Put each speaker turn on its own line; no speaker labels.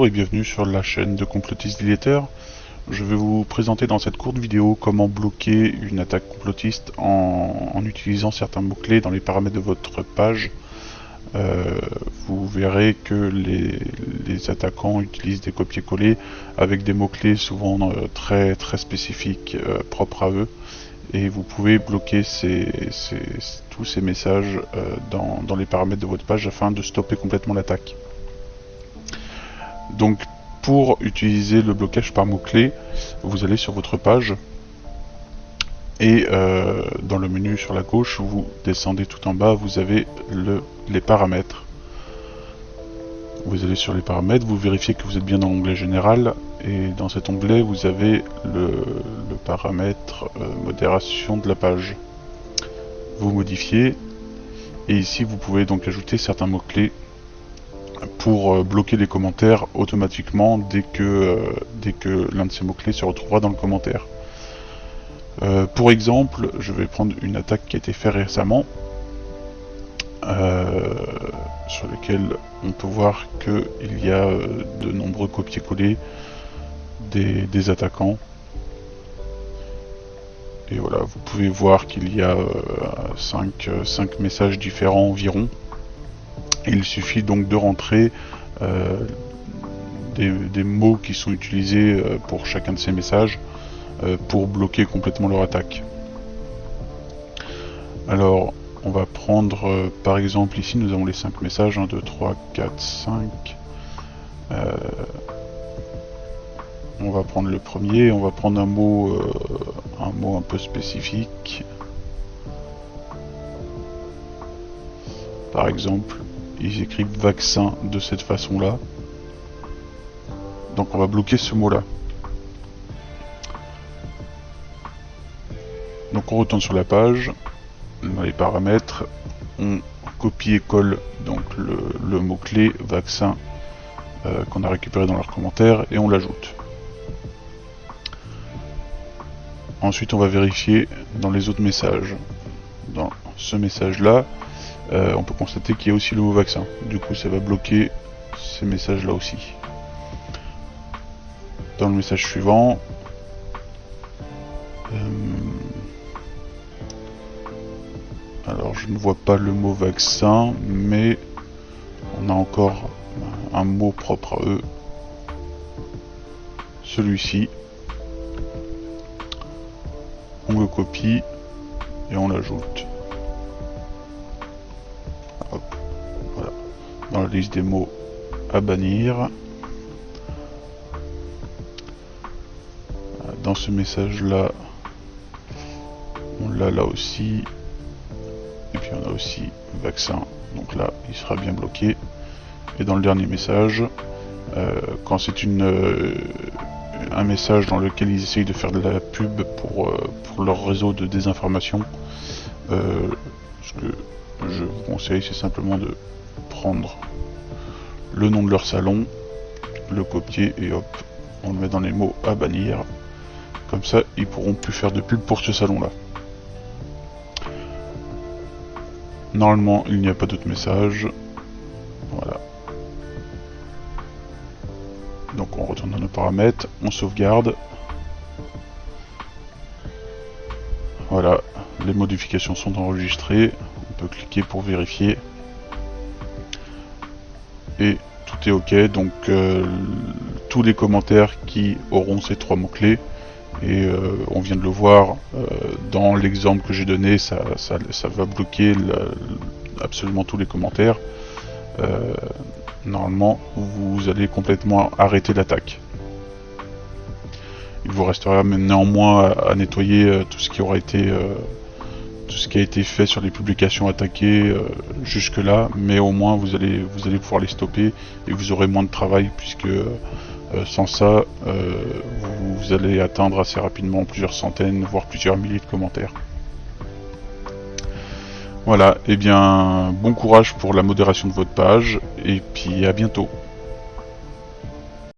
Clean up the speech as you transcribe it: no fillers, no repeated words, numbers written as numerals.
Bonjour et bienvenue sur la chaîne de Complotiste Deleter. Je vais vous présenter dans cette courte vidéo comment bloquer une attaque complotiste en utilisant certains mots-clés dans les paramètres de votre page. Vous verrez que les attaquants utilisent des copier-coller avec des mots-clés souvent très spécifiques, propres à eux. Et vous pouvez bloquer tous ces messages dans les paramètres de votre page afin de stopper complètement l'attaque. Donc pour utiliser le blocage par mots-clés, vous allez sur votre page et dans le menu sur la gauche, vous descendez tout en bas, vous avez les paramètres. Vous allez sur les paramètres, vous vérifiez que vous êtes bien dans l'onglet général et dans cet onglet vous avez le paramètre modération de la page. Vous modifiez et ici vous pouvez donc ajouter certains mots-clés pour bloquer les commentaires automatiquement dès que l'un de ces mots-clés se retrouvera dans le commentaire. Pour exemple, je vais prendre une attaque qui a été faite récemment, sur laquelle on peut voir qu'il y a de nombreux copier-coller des attaquants. Et voilà, vous pouvez voir qu'il y a 5 messages différents environ. Et il suffit donc de rentrer des mots qui sont utilisés pour chacun de ces messages pour bloquer complètement leur attaque. Alors, on va prendre par exemple ici, nous avons les 5 messages, 1, 2, 3, 4, 5. On va prendre le premier, on va prendre un mot un peu spécifique. Par exemple, ils écrivent vaccin de cette façon-là. Donc on va bloquer ce mot-là. Donc on retourne sur la page, dans les paramètres, on copie et colle donc le mot-clé vaccin qu'on a récupéré dans leurs commentaires et on l'ajoute. Ensuite on va vérifier dans les autres messages. Dans ce message-là, on peut constater qu'il y a aussi le mot vaccin. Du coup ça va bloquer ces messages-là aussi. Dans le message suivant, alors je ne vois pas le mot vaccin, mais on a encore un mot propre à eux. Celui-ci. On le copie et on l'ajoute. Voilà. Dans la liste des mots à bannir. Dans ce message-là, on l'a là aussi. Et puis on a aussi vaccin, donc là il sera bien bloqué. Et dans le dernier message, quand c'est un message dans lequel ils essayent de faire de la pub pour leur réseau de désinformation, ce que je vous conseille, c'est simplement de prendre le nom de leur salon, le copier et hop, on le met dans les mots à bannir. Comme ça, ils pourront plus faire de pub pour ce salon-là. Normalement, il n'y a pas d'autres messages. Voilà. Donc on retourne dans nos paramètres, on sauvegarde. Voilà, les modifications sont enregistrées. On peut cliquer pour vérifier. Et tout est OK. Donc tous les commentaires qui auront ces 3 mots-clés. Et on vient de le voir dans l'exemple que j'ai donné, ça va bloquer absolument tous les commentaires. Normalement, vous allez complètement arrêter l'attaque. Il vous restera néanmoins à nettoyer tout ce qui a été fait sur les publications attaquées jusque là, mais au moins vous allez pouvoir les stopper et vous aurez moins de travail puisque sans ça, vous allez atteindre assez rapidement plusieurs centaines, voire plusieurs milliers de commentaires. Voilà, et bien bon courage pour la modération de votre page, et puis à bientôt.